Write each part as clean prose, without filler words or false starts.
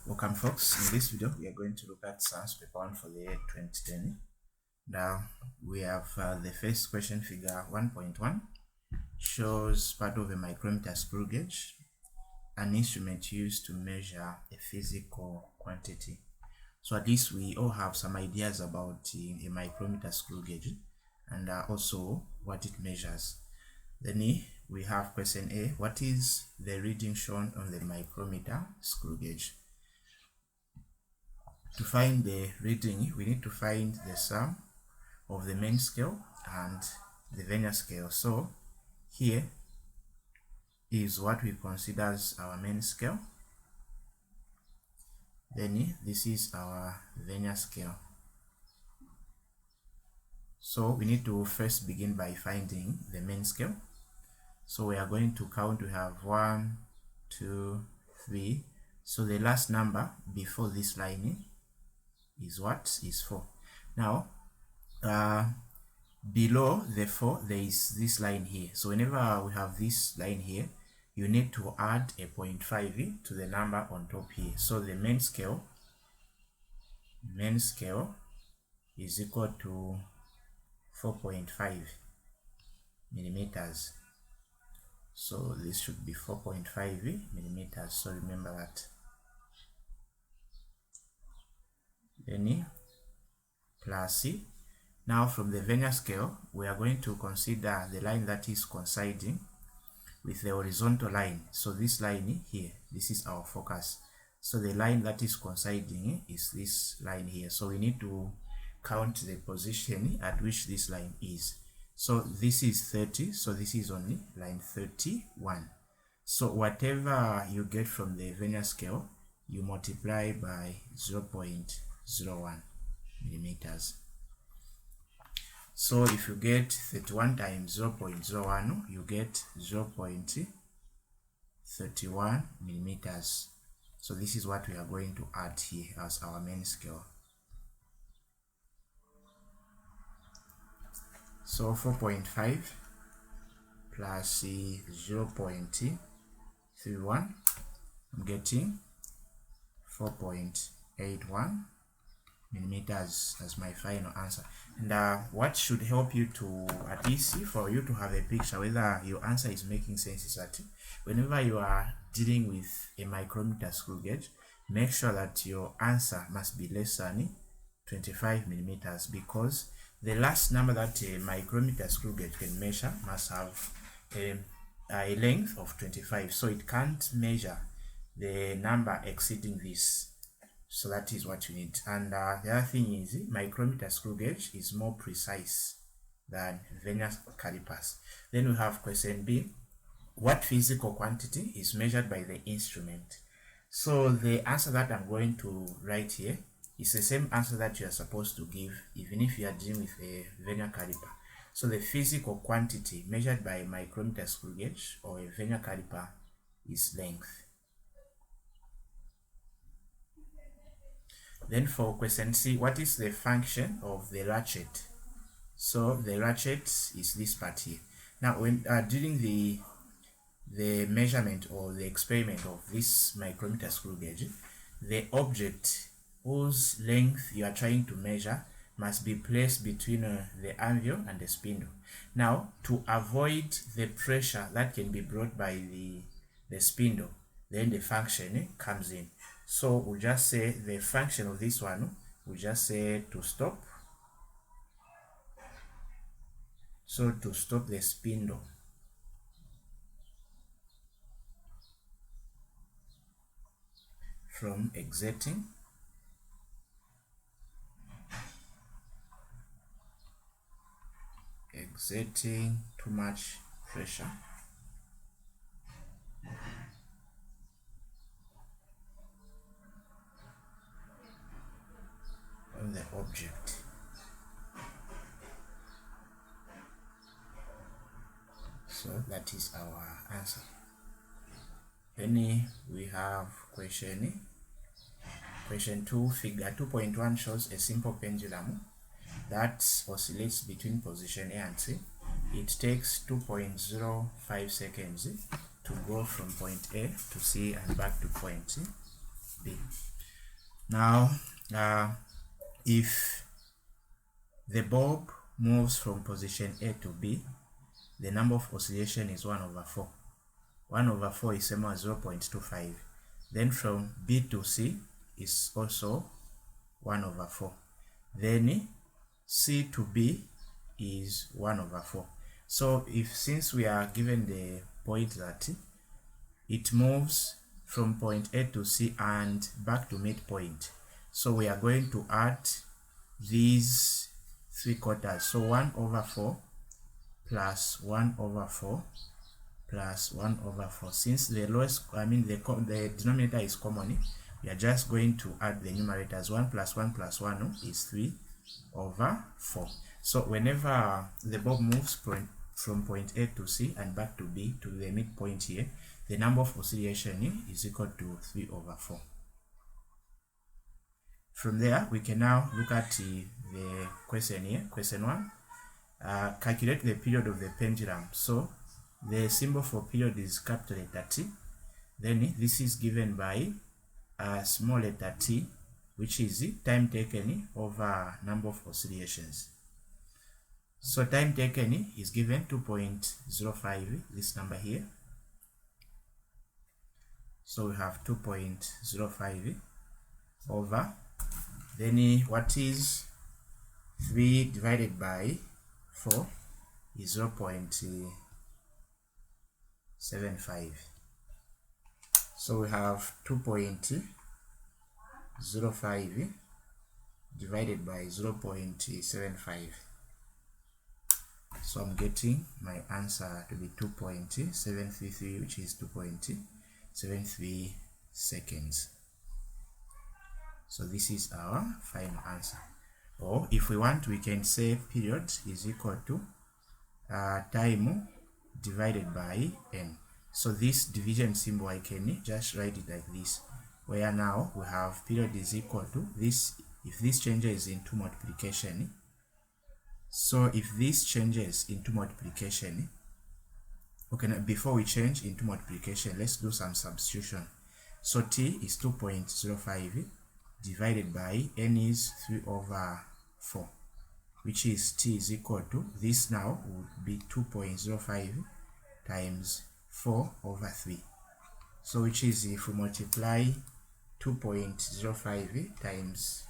Welcome folks. In this video we are going to look at science paper 1 for the year 2010. Now we have the first question. Figure 1.1 shows part of a micrometer screw gauge, an instrument used to measure a physical quantity. So at least we all have some ideas about a micrometer screw gauge and also what it measures. Then we have question A. What is the reading shown on the micrometer screw gauge? To find the reading, we need to find the sum of the main scale and the vernier scale. So here is what we consider as our main scale. Then this is our vernier scale. So we need to first begin by finding the main scale. So we are going to count. We have 1, 2, 3. So the last number before this line is what? Is 4. Now below the 4 there is this line here. So whenever we have this line here, you need to add a 0.5 to the number on top here. So the main scale is equal to 4.5 millimeters. So this should be 4.5 millimeters. So remember that. Then plus C. Now from the vernier scale, we are going to consider the line that is coinciding with the horizontal line. So this line here, this is our focus. So the line that is coinciding is this line here. So we need to count the position at which this line is. So this is 30, so this is only line 31. So whatever you get from the vernier scale, you multiply by 0.01 millimeters. So if you get 31 times 0.01, you get 0.31 millimeters. So this is what we are going to add here as our main scale. So 4.5 plus 0.31, I'm getting 4.81 millimeters as my final answer. And what should help you to at least see, for you to have a picture whether your answer is making sense, is that whenever you are dealing with a micrometer screw gauge, make sure that your answer must be less than 25 millimeters, because the last number that a micrometer screw gauge can measure must have a length of 25, so it can't measure the number exceeding this. So that is what you need. And the other thing is, micrometer screw gauge is more precise than vernier calipers. Then we have question B. What physical quantity is measured by the instrument? So the answer that I'm going to write here is the same answer that you are supposed to give even if you are dealing with a vernier caliper. So the physical quantity measured by a micrometer screw gauge or a vernier caliper is length. Then for question C, what is the function of the ratchet? So the ratchet is this part here. Now when during the measurement or the experiment of this micrometer screw gauge, the object whose length you are trying to measure must be placed between the anvil and the spindle. Now to avoid the pressure that can be brought by the spindle, then the function comes in. So we'll just say the function of this one, we'll just say to stop. So to stop the spindle from exerting too much pressure on the object. So that is our answer. Then we have question 2. Figure 2.1 shows a simple pendulum that oscillates between position A and C. It takes 2.05 seconds to go from point A to C and back to point B. Now if the bulb moves from position A to B, the number of oscillation is 1 over 4. 1 over 4 is same as 0.25. Then from B to C is also 1 over 4. Then C to B is 1 over 4. So since we are given the point that it moves from point A to C and back to midpoint, so we are going to add these 3/4. So 1 over 4 plus 1 over 4 plus 1 over 4. Since the the denominator is common, we are just going to add the numerators. 1 plus 1 plus 1 is 3 over 4. So whenever the bulb moves from point A to C and back to B to the midpoint here, the number of oscillation is equal to 3 over 4. From there, we can now look at the question here. Question 1. Calculate the period of the pendulum. So the symbol for period is capital letter T. Then this is given by a small letter t, which is time taken over number of oscillations. So time taken is given 2.05, this number here. So we have 2.05 over, then what is 3 divided by 4 is 0.75. So we have 2.05 divided by 0.75. So I'm getting my answer to be 2.733, which is 2.73 seconds. So this is our final answer. Or if we want, we can say period is equal to time divided by n. So this division symbol, I can just write it like this, where now we have period is equal to this. If this changes into multiplication, so if this changes into multiplication, okay, before we change into multiplication, let's do some substitution. So t is 2.05 divided by n is 3 over 4, which is t is equal to, this now would be 2.05 times 4 over 3. So which is, if we multiply 2.05 times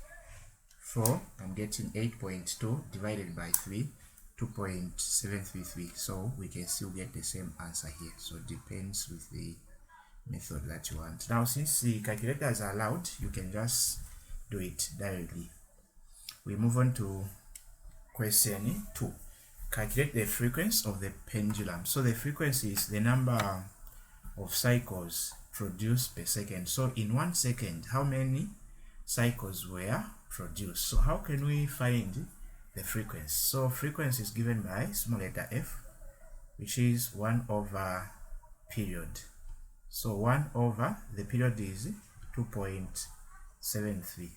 4, I'm getting 8.2 divided by 3, 2.733. So we can still get the same answer here. So it depends with the method that you want. Now since the calculators are allowed, you can just do it directly. We move on to question 2. Calculate the frequency of the pendulum. So the frequency is the number of cycles produced per second. So in 1 second, how many cycles were produced? So how can we find the frequency? So frequency is given by small letter f, which is 1 over period. So 1 over the period is 2.73.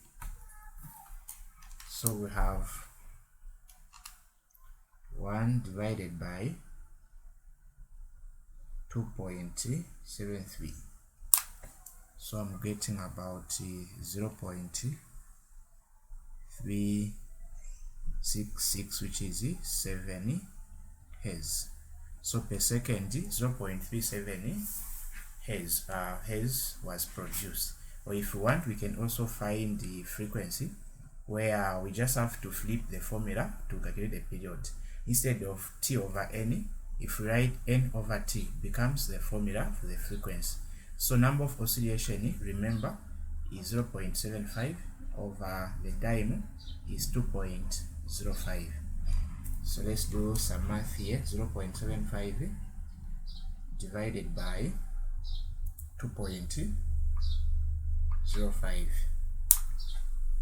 So we have 1 divided by 2.73. So I'm getting about 0.366, which is 7 Hz. So per second, 0.37 Hz was produced. Or if we want, we can also find the frequency, where we just have to flip the formula to calculate the period. Instead of t over n, if we write n over t, becomes the formula for the frequency. So number of oscillation, remember, is 0.75 over the time is 2.05. So let's do some math here. 0.75 divided by 2.05.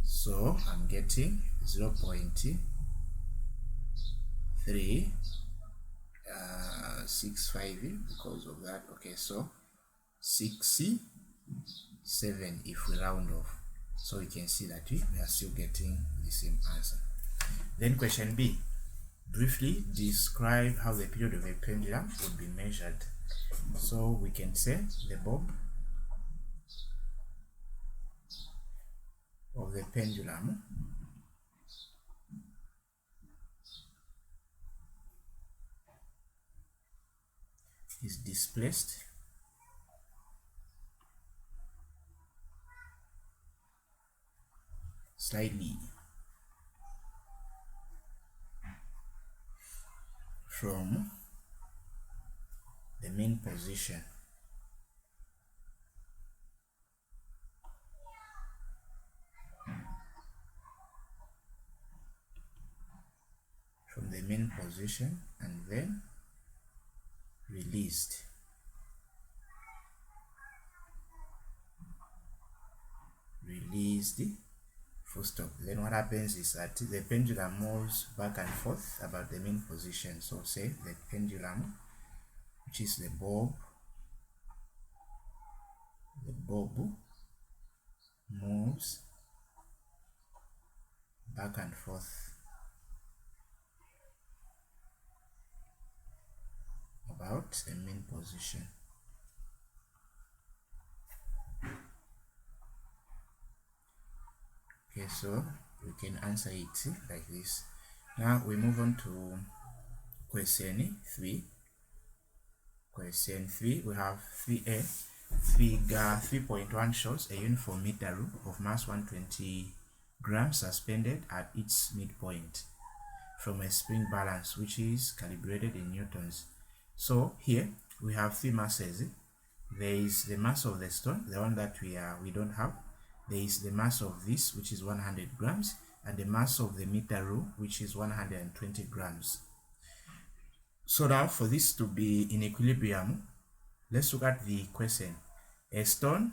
So I'm getting 0.365 because of that. Okay, so 67 if we round off. So we can see that we are still getting the same answer. Then question B. Briefly describe how the period of a pendulum would be measured. So we can say the bulb the pendulum is displaced slightly from the main position and then released. Full stop. Then what happens is that the pendulum moves back and forth about the main position. So say the pendulum, which is the bob moves back and forth about the main position. Okay, so we can answer it like this. Now we move on to question 3. Question 3, we have 3a. Figure 3.1 shows a uniform meter rule of mass 120 grams suspended at its midpoint from a spring balance which is calibrated in newtons. So here we have 3 masses. There is the mass of the stone, the one that we don't have. There is the mass of this, which is 100 grams, and the mass of the meter rule, which is 120 grams. So now for this to be in equilibrium, let's look at the question. A stone,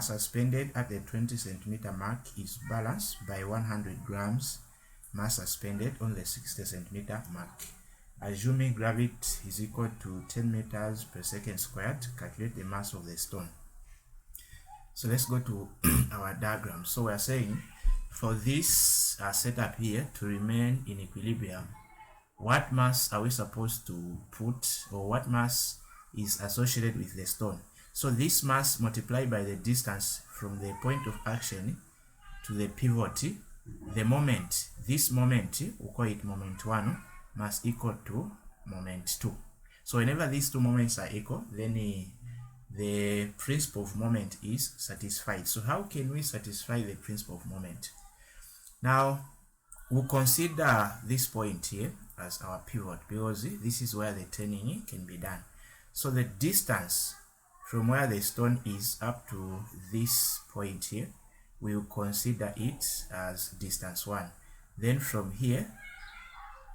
suspended at the 20 centimeter mark is balanced by 100 grams mass suspended on the 60 centimeter mark. Assuming gravity is equal to 10 meters per second squared, calculate the mass of the stone. So let's go to our diagram. So we are saying for this setup here to remain in equilibrium, what mass are we supposed to put, or what mass is associated with the stone? So this mass multiplied by the distance from the point of action to the pivot, the moment, this moment, we call it moment 1, must equal to moment 2. So whenever these two moments are equal, then the principle of moment is satisfied. So how can we satisfy the principle of moment? Now we'll consider this point here as our pivot, because this is where the turning can be done. So the distance from where the stone is up to this point here, we will consider it as distance 1. Then from here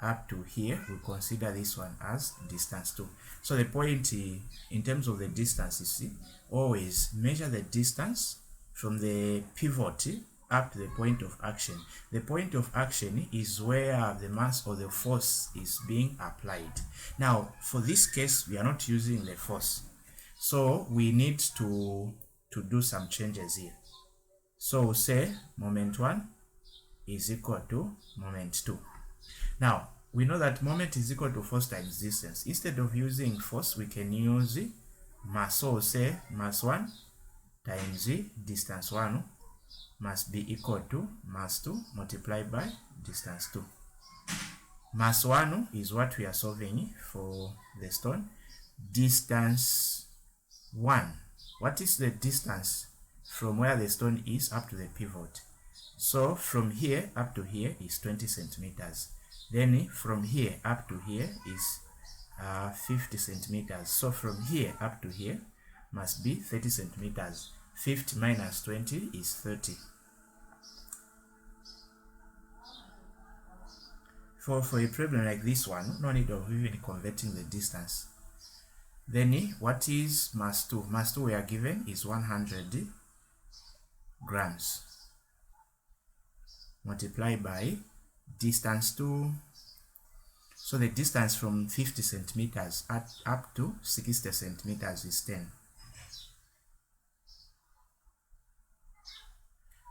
up to here, we consider this one as distance 2. So the point in terms of the distance, you see, always measure the distance from the pivot up to the point of action. The point of action is where the mass or the force is being applied. Now for this case, we are not using the force, so we need to do some changes here. So say moment 1 is equal to moment 2. Now we know that moment is equal to force times distance. Instead of using force, we can use mass. So say mass 1 times distance 1 must be equal to mass 2 multiplied by distance 2. Mass 1 is what we are solving for the stone. Distance 1. What is the distance from where the stone is up to the pivot? So from here up to here is 20 centimeters. Then from here up to here is 50 centimeters. So from here up to here must be 30 centimeters. 50 minus 20 is 30. For a problem like this one, no need of even converting the distance. Then what is mass 2? Mass 2 we are given is 100 grams multiplied by distance 2. So the distance from 50 centimeters up to 60 centimeters is 10.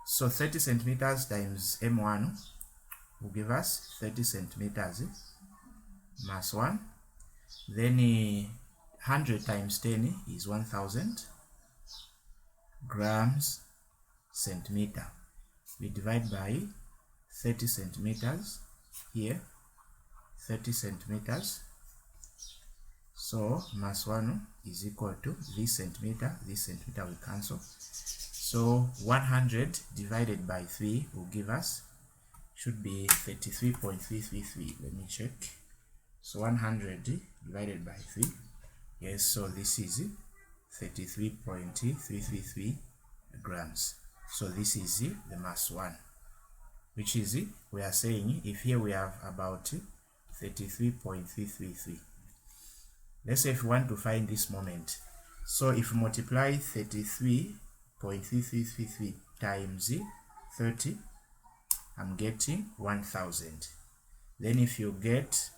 So 30 centimeters times m1 will give us 30 centimeters mass 1. Then 100 times 10 is 1000 grams centimeter. we divide by 30 centimeters here, 30 centimeters. So mass 1 is equal to this centimeter will cancel. So 100 divided by 3 will give us, should be 33.333. Let me check. So 100 divided by 3, yes, so this is 33.333 grams. So this is the mass 1, which is, we are saying, if here we have about 33.333. Let's say if we want to find this moment, so if we multiply 33.3333 times 30, I'm getting 1000. Then if you get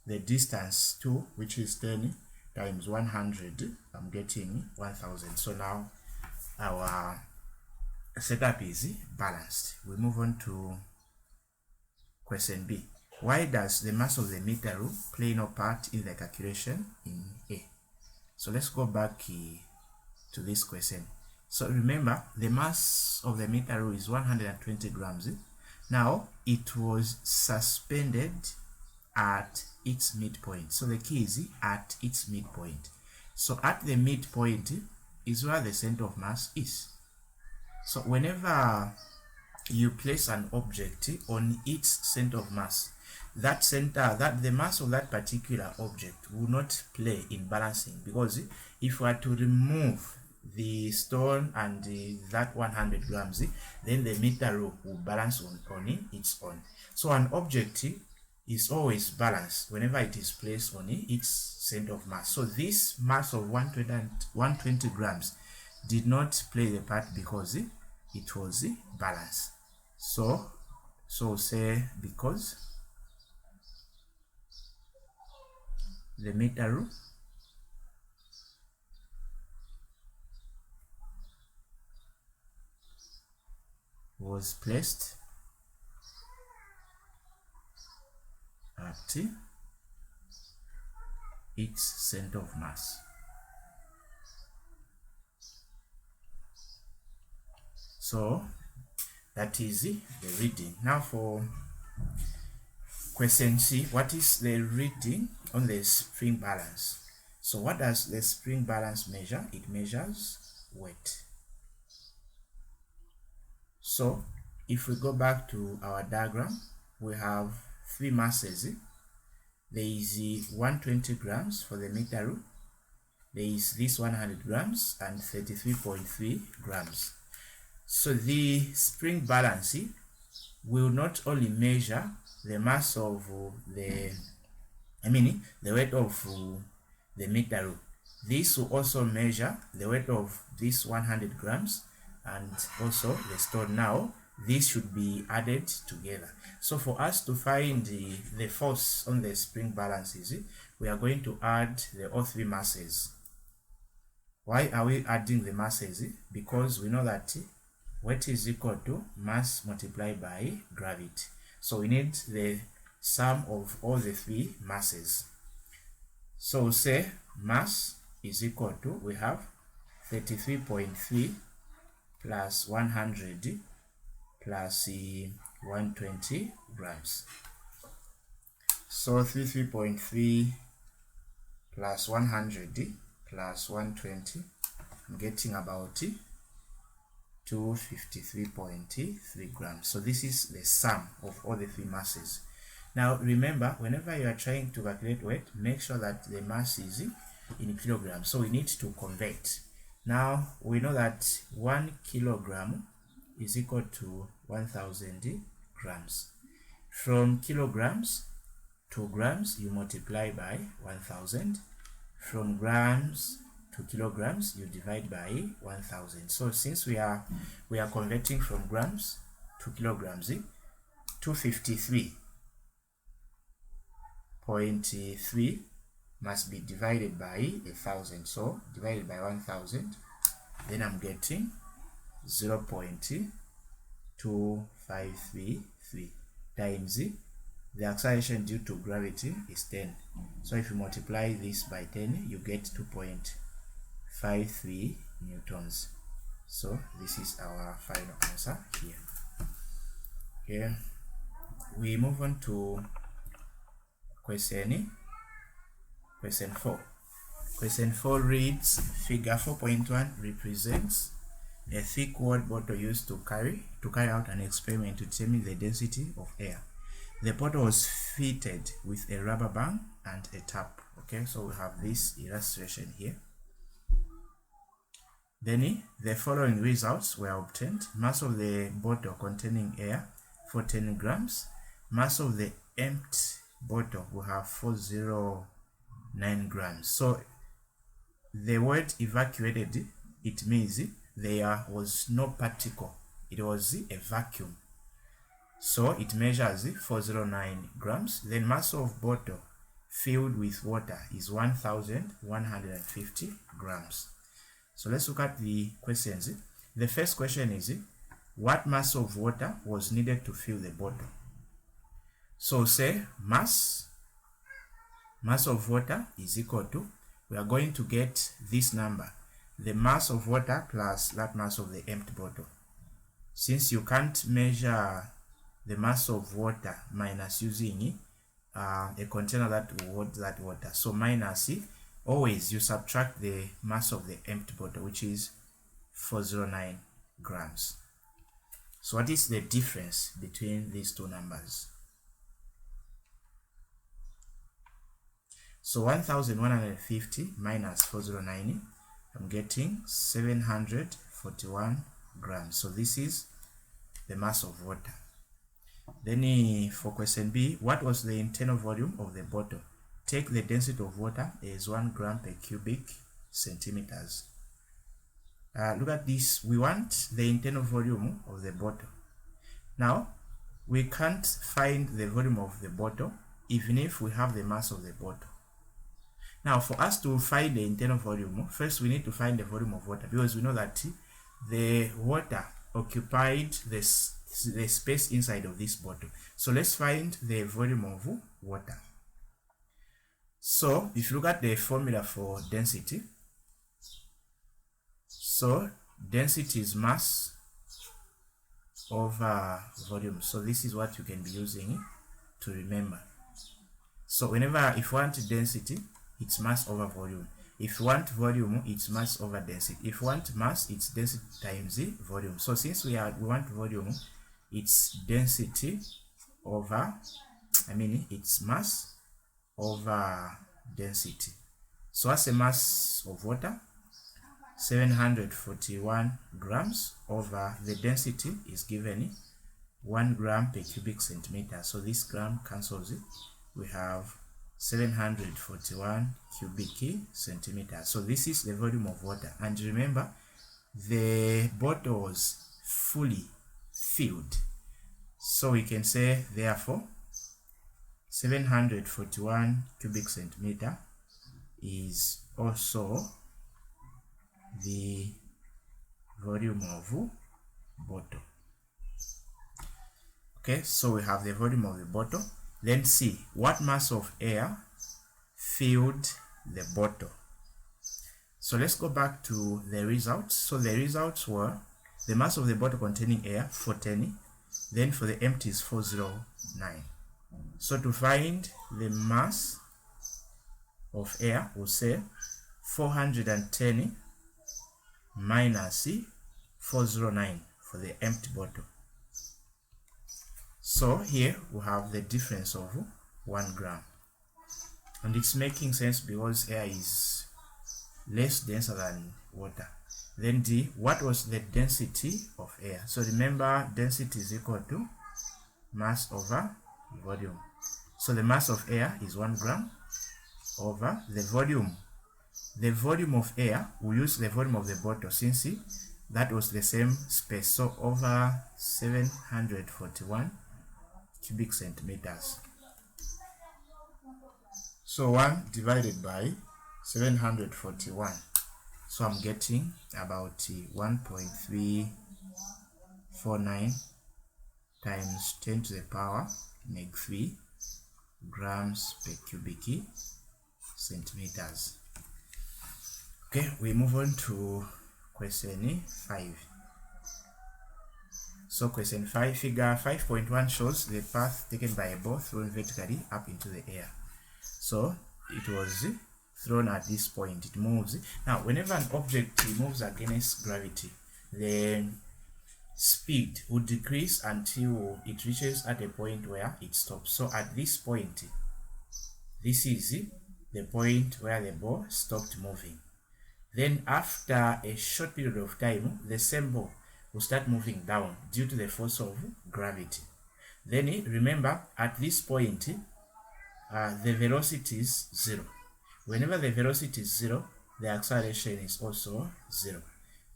the distance 2, which is 10 times 100, I'm getting 1000. So now our setup is balanced. We move on to question B. Why does the mass of the meter rule play no part in the calculation in A? So let's go back to this question. So remember, the mass of the meter rule is 120 grams. Now it was suspended at its midpoint. So the key is at its midpoint. So at the midpoint is where the center of mass is. So whenever you place an object on its center of mass, the mass of that particular object will not play in balancing, because if we are to remove the stone and that 100 grams, then the meter rule will balance on its own. So an object is always balanced whenever it is placed on its center of mass. So this mass of 120 grams did not play the part because it was balanced. So say because the meter rule was placed at its center of mass. So that is the reading. Now for question C, what is the reading on the spring balance? So what does the spring balance measure? It measures weight. So if we go back to our diagram, we have three masses. There is 120 grams for the meter rule. There is this 100 grams and 33.3 grams. So the spring balance will not only measure the mass of the weight of the meter rule. This will also measure the weight of this 100 grams and also the stone. Now this should be added together. So for us to find the force on the spring balances, we are going to add all three masses. Why are we adding the masses? Because we know that weight is equal to mass multiplied by gravity. So we need the sum of all the three masses. So say mass is equal to, we have 33.3 plus 100 plus 120 grams. So 33.3 plus 100 plus 120, I'm getting about 253.3 grams. So this is the sum of all the three masses. Now remember, whenever you are trying to calculate weight, make sure that the mass is in kilograms. So we need to convert. Now we know that 1 kilogram is equal to 1000 grams. From kilograms to grams, you multiply by 1000. From grams to kilograms, you divide by 1000. So since we are converting from grams to kilograms, 253.3 must be divided by 1000. So divided by 1000, then I'm getting 0.2533 times the acceleration due to gravity is 10. So if you multiply this by 10, you get 2.53 newtons. So this is our final answer here. Okay, we move on to question 4. Question 4 reads, figure 4.1 represents a thick walled bottle used to carry out an experiment to determine the density of air. The bottle was fitted with a rubber band and a tap. Okay, so we have this illustration here. Then the following results were obtained. Mass of the bottle containing air 14 grams. Mass of the empty bottle will have 409 grams. So the word evacuated, it means there was no particle, it was a vacuum. So it measures 409 grams. Then mass of bottle filled with water is 1150 grams. So let's look at the questions. The first question is, what mass of water was needed to fill the bottle? So say mass of water is equal to, we are going to get this number, the mass of water plus that mass of the empty bottle. Since you can't measure the mass of water minus using a container that will hold that water, so minus, always you subtract the mass of the empty bottle, which is 409 grams. So what is the difference between these two numbers? So 1150 minus 409, I'm getting 741 grams. So this is the mass of water. Then for question B, what was the internal volume of the bottle? Take the density of water as 1 gram per cubic centimeters. Look at this. We want the internal volume of the bottle. Now, we can't find the volume of the bottle even if we have the mass of the bottle. Now, for us to find the internal volume, first we need to find the volume of water, because we know that the water occupied the space inside of this bottle. So let's find the volume of water. So if you look at the formula for density, so density is mass over volume. So this is what you can be using to remember. So whenever, if you want density, it's mass over volume. If you want volume, it's mass over density. If you want mass, it's density times the volume. So since we want volume, it's density over, it's mass over density. So as a mass of water, 741 grams over the density is given 1 gram per cubic centimeter. So this gram cancels it. We have 741 cubic centimeters. So this is the volume of water. And remember, the bottle was fully filled. So we can say, therefore, 741 cubic centimeter is also the volume of bottle. Okay, so we have the volume of the bottle. Then see, what mass of air filled the bottle? So let's go back to the results. So the results were the mass of the bottle containing air, 410. Then for the empty is 409. So to find the mass of air, we'll say 410 minus 409 for the empty bottle. So here we have the difference of 1 gram. And it's making sense because air is less denser than water. Then D, what was the density of air? So remember, density is equal to mass over volume. So the mass of air is 1 gram over the volume. The volume of air, we use the volume of the bottle since that was the same space. So over 741 cubic centimeters. So 1 divided by 741. So I'm getting about 1.349 times 10 to the power -3 grams per cubic centimeters. Okay, we move on to question 5. So question 5, figure 5.1 shows the path taken by a ball thrown vertically up into the air. So it was thrown at this point, it moves. Now whenever an object moves against gravity, the speed would decrease until it reaches at a point where it stops. So at this point, this is the point where the ball stopped moving. Then after a short period of time, the same ball will start moving down due to the force of gravity. Then remember, at this point, the velocity is 0. Whenever the velocity is 0, the acceleration is also 0.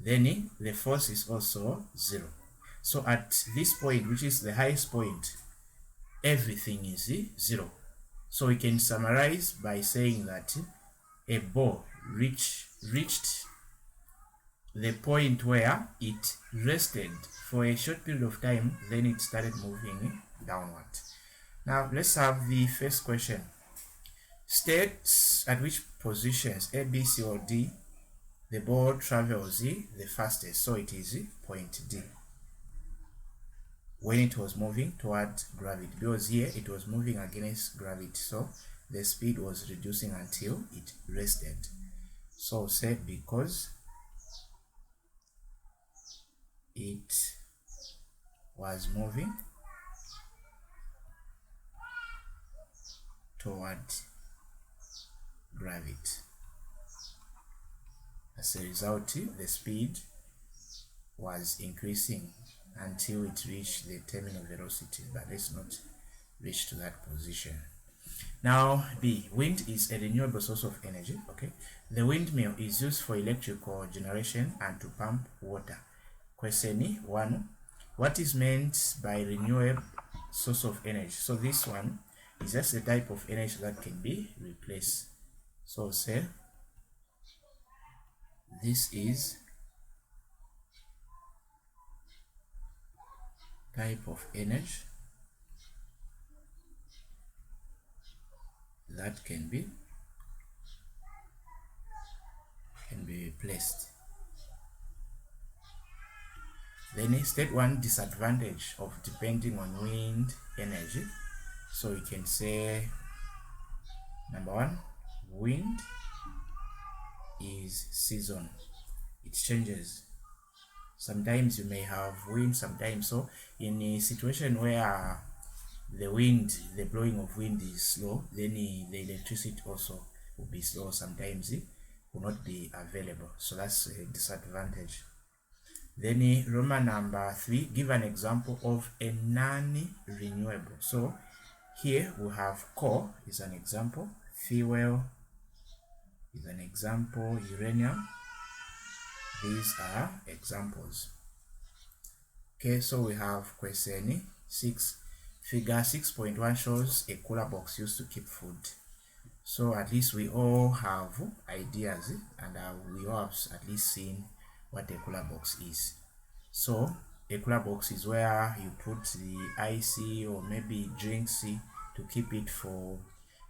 Then the force is also 0. So at this point, which is the highest point, everything is 0. So we can summarize by saying that a ball reached the point where it rested for a short period of time, then it started moving downward. Now let's have the first question. State at which positions A, B, C, or D the ball travels the fastest. So it is point D, when it was moving toward gravity, because here it was moving against gravity, so the speed was reducing until it rested. So say because it was moving toward gravity, as a result the speed was increasing until it reached the terminal velocity, but let's not reach to that position. Now B, wind is a renewable source of energy. Okay, the windmill is used for electrical generation and to pump water. Question 1, what is meant by renewable source of energy? So this one is just a type of energy that can be replaced. So say this is type of energy that can be replaced. Then state one disadvantage of depending on wind energy. So we can say number 1, wind is seasonal, it changes. Sometimes you may have wind, sometimes. So in a situation where the blowing of wind is slow, then the electricity also will be slow. Sometimes it will not be available. So that's a disadvantage. Then Roman number 3, give an example of a non-renewable. So here we have coal is an example, fuel is an example, uranium. These are examples. Okay, so we have question 6. Figure 6.1 shows a cooler box used to keep food. So at least we all have ideas, and we all have at least seen what a cooler box is. So a cooler box is where you put the icy or maybe drinks to keep it for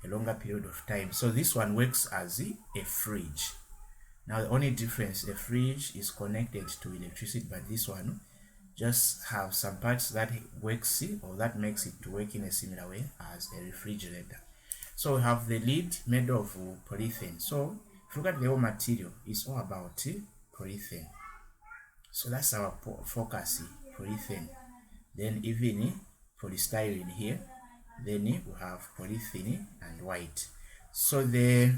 a longer period of time. So this one works as a fridge. Now the only difference, the fridge is connected to electricity, but this one just have some parts that works or that makes it to work in a similar way as a refrigerator. So we have the lid made of polyethylene. So if you look at the whole material, it's all about polyethylene. So that's our focus, polyethylene. Then even polystyrene here. Then we have polyethylene and white. So the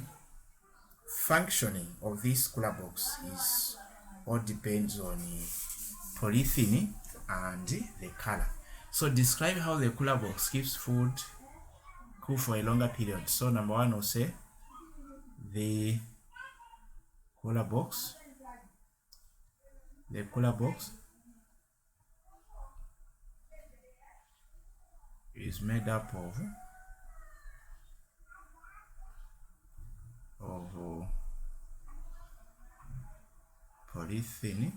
functioning of this cooler box is all depends on polyethylene and the color. So describe how the cooler box keeps food cool for a longer period. So number 1 will say the cooler box is made up of polyethylene,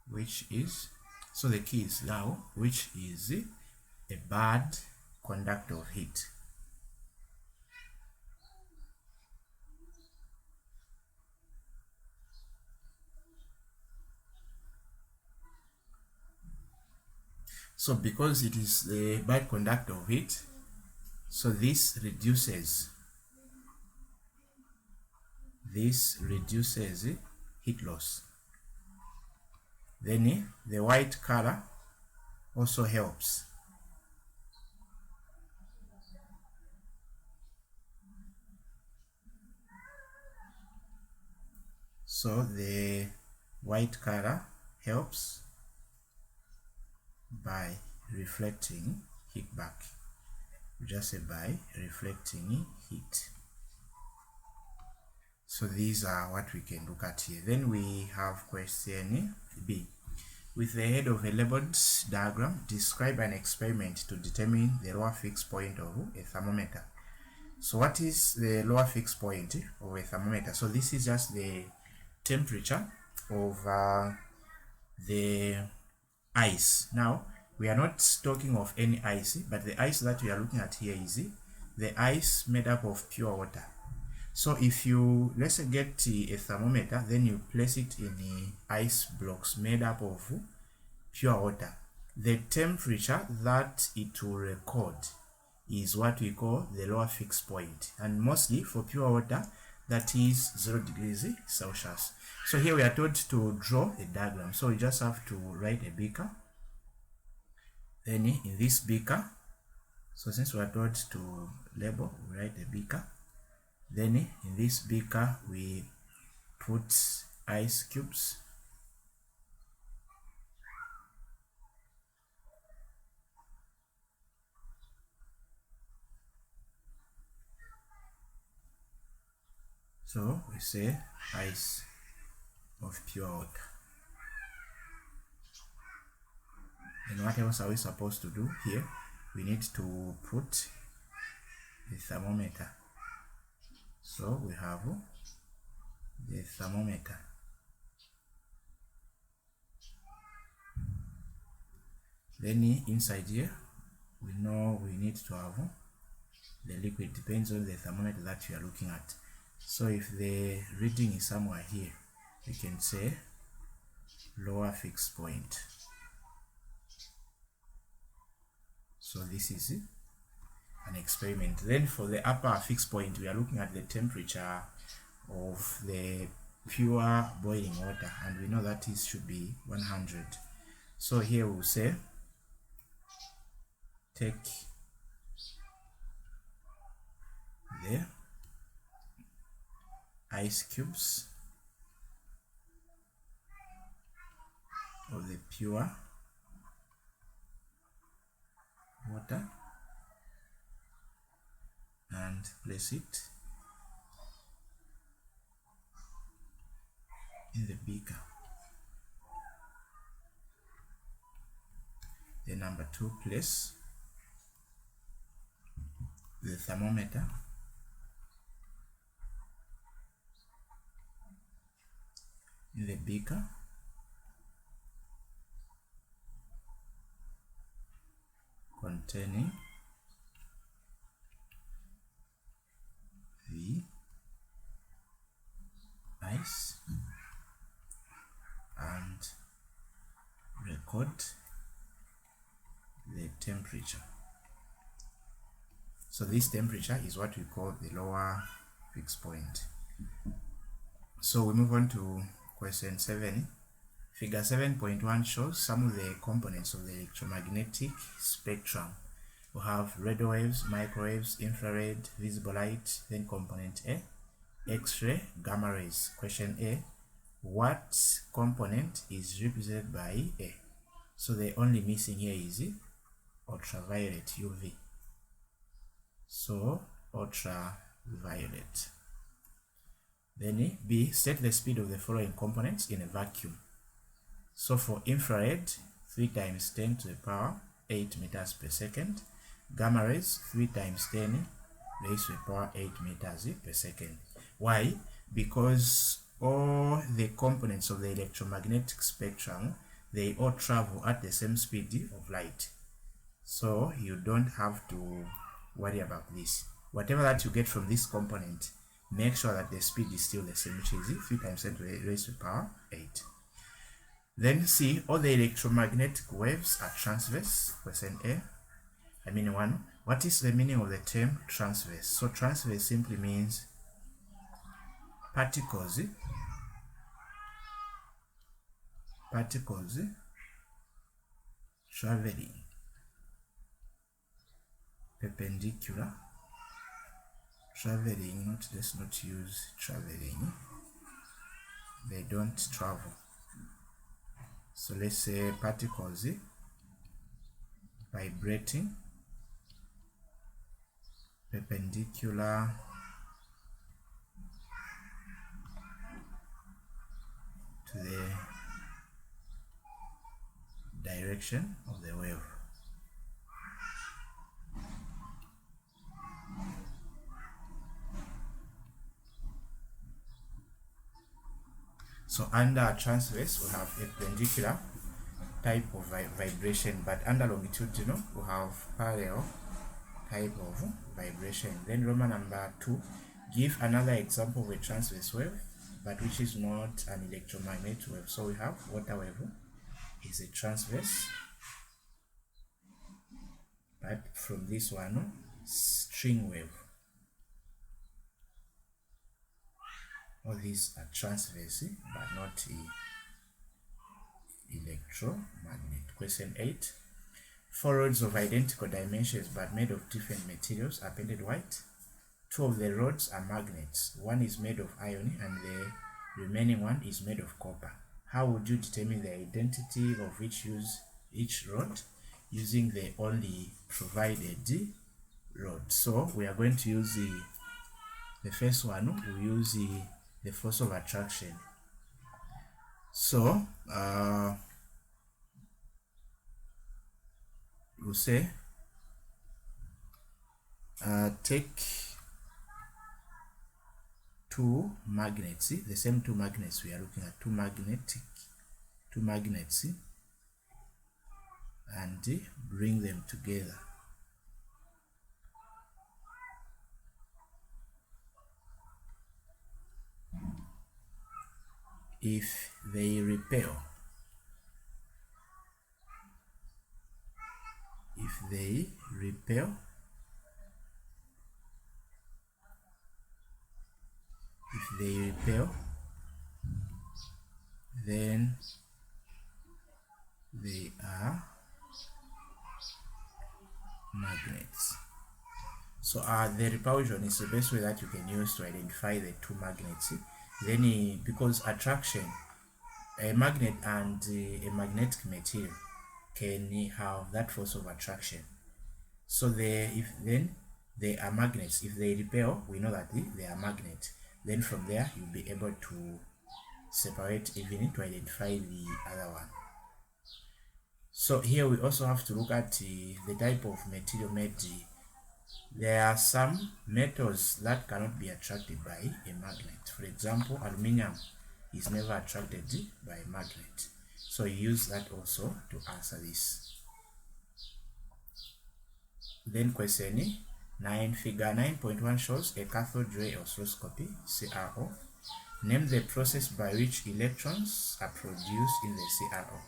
which is, so the key is now, which is a bad conductor of heat. So because it is the byproduct of heat, so this reduces heat loss. Then the white color also helps. So the white color helps by reflecting heat back. We just say by reflecting heat. So these are what we can look at here. Then we have question B. With the head of a labeled diagram, describe an experiment to determine the lower fixed point of a thermometer. So what is the lower fixed point of a thermometer? So this is just the temperature of the ice. Now, we are not talking of any ice, but the ice that we are looking at here is the ice made up of pure water. So if you, let's say, get a thermometer, then you place it in the ice blocks made up of pure water, the temperature that it will record is what we call the lower fixed point, and mostly for pure water that is 0 degrees Celsius. So here we are told to draw a diagram, so we just have to write a beaker. Then in this beaker, so since we are told to label, we write a beaker. Then in this beaker we put ice cubes. So we say ice of pure water. And what else are we supposed to do here? We need to put the thermometer. So we have the thermometer. Then inside here, we know we need to have the liquid. Depends on the thermometer that you are looking at. So if the reading is somewhere here, we can say lower fixed point. So this is an experiment. Then for the upper fixed point, we are looking at the temperature of the pure boiling water, and we know that it should be 100. So here we'll say take the ice cubes of the pure water and place it in the beaker. Then number 2, place the thermometer in the beaker. Containing the ice and record the temperature. So this temperature is what we call the lower fixed point. So we move on to question 7. Figure 7.1 shows some of the components of the electromagnetic spectrum. We have radio waves, microwaves, infrared, visible light. Then component A, X-ray, gamma rays. Question A, what component is represented by A? So the only missing here is ultraviolet, UV. So ultraviolet. Then B, state the speed of the following components in a vacuum. So for infrared, 3 times 10 to the power 8 meters per second. Gamma rays, 3 times 10 raised to the power 8 meters per second. Why? Because all the components of the electromagnetic spectrum, they all travel at the same speed of light. So you don't have to worry about this. Whatever that you get from this component, make sure that the speed is still the same, which is 3 times 10 raised to the power 8. Then C, all the electromagnetic waves are transverse. Question A. I mean 1. What is the meaning of the term transverse? So transverse simply means particles traveling perpendicular, let's not use traveling, they don't travel. So let's say particles vibrating perpendicular to the direction of the wave. So under transverse we have a perpendicular type of vibration, but under longitudinal we have parallel type of vibration. Then Roman number 2, give another example of a transverse wave but which is not an electromagnetic wave. So we have water wave is a transverse, but from this one, string wave, all these are transverse but not electromagnetic. Question 8, 4 rods of identical dimensions but made of different materials are painted white. 2 of the rods are magnets. One is made of iron and the remaining one is made of copper. How would you determine the identity of each rod using the only provided rod? So we are going to use the first one. We use the force of attraction. So we'll say take 2 magnets, the same 2 magnets we are looking at, 2 magnets, and bring them together. If they repel, then they are magnets. So the repulsion is the best way that you can use to identify the 2 magnets. Then because attraction, a magnet and a magnetic material can have that force of attraction. So then they are magnets. If they repel, we know that they are magnets. Then from there you'll be able to separate even to identify the other one. So here we also have to look at the type of material made. There are some metals that cannot be attracted by a magnet. For example, aluminium is never attracted by a magnet. So you use that also to answer this. Then question 9, figure 9.1 shows a cathode ray oscilloscopy, CRO. Name the process by which electrons are produced in the CRO.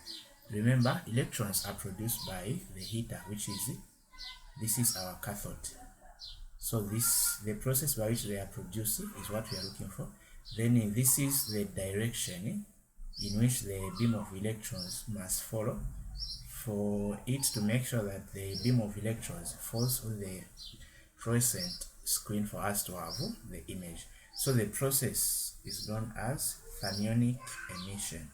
Remember, electrons are produced by the heater, which is this is our cathode. So the process by which they are produced is what we are looking for. Then this is the direction in which the beam of electrons must follow for it to make sure that the beam of electrons falls on the fluorescent screen for us to have the image. So the process is known as fermionic emission.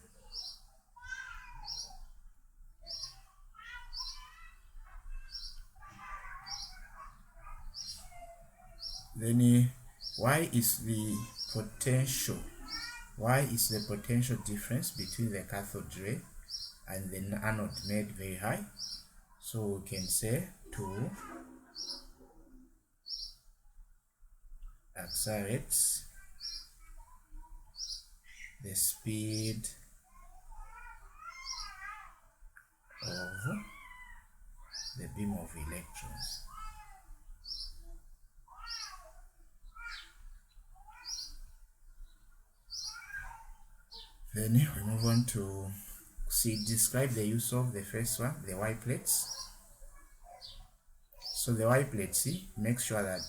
Then why is the potential difference between the cathode ray and the anode made very high? So we can say to accelerates the speed of the beam of electrons. Then we move on to See, describe the use of the first one, the Y plates. So the Y plates, see, make sure that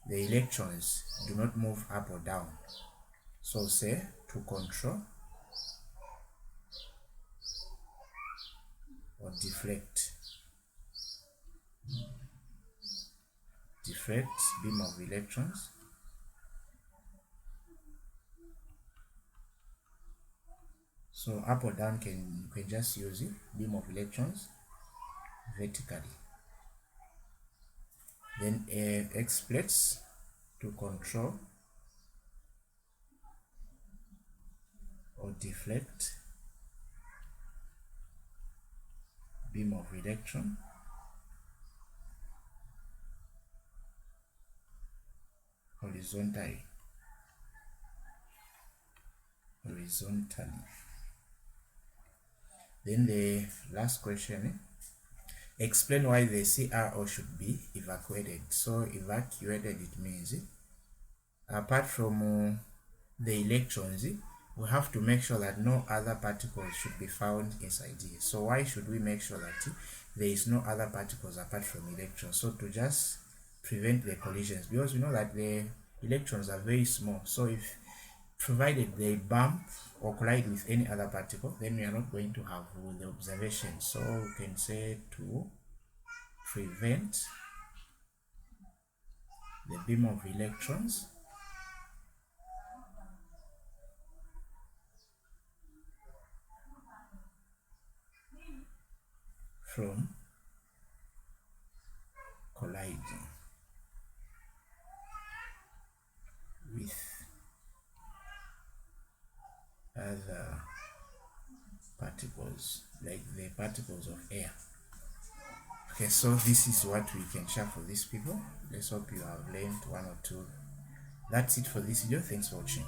the electrons do not move up or down. So say to control or deflect beam of electrons. So up or down you can just use it, beam of electrons vertically. Then X plates to control or deflect beam of electron horizontally. Then the last question, explain why the CRO should be evacuated. So evacuated, it means apart from the electrons, we have to make sure that no other particles should be found inside here. So why should we make sure that there is no other particles apart from electrons? So to just prevent the collisions, because we know that the electrons are very small. So if provided they bump or collide with any other particle, then we are not going to have the observation. So we can say to prevent the beam of electrons from colliding with other particles, like the particles of air. Okay, so this is what we can share for these people. Let's hope you have learned one or two. That's it for this video. Thanks for watching.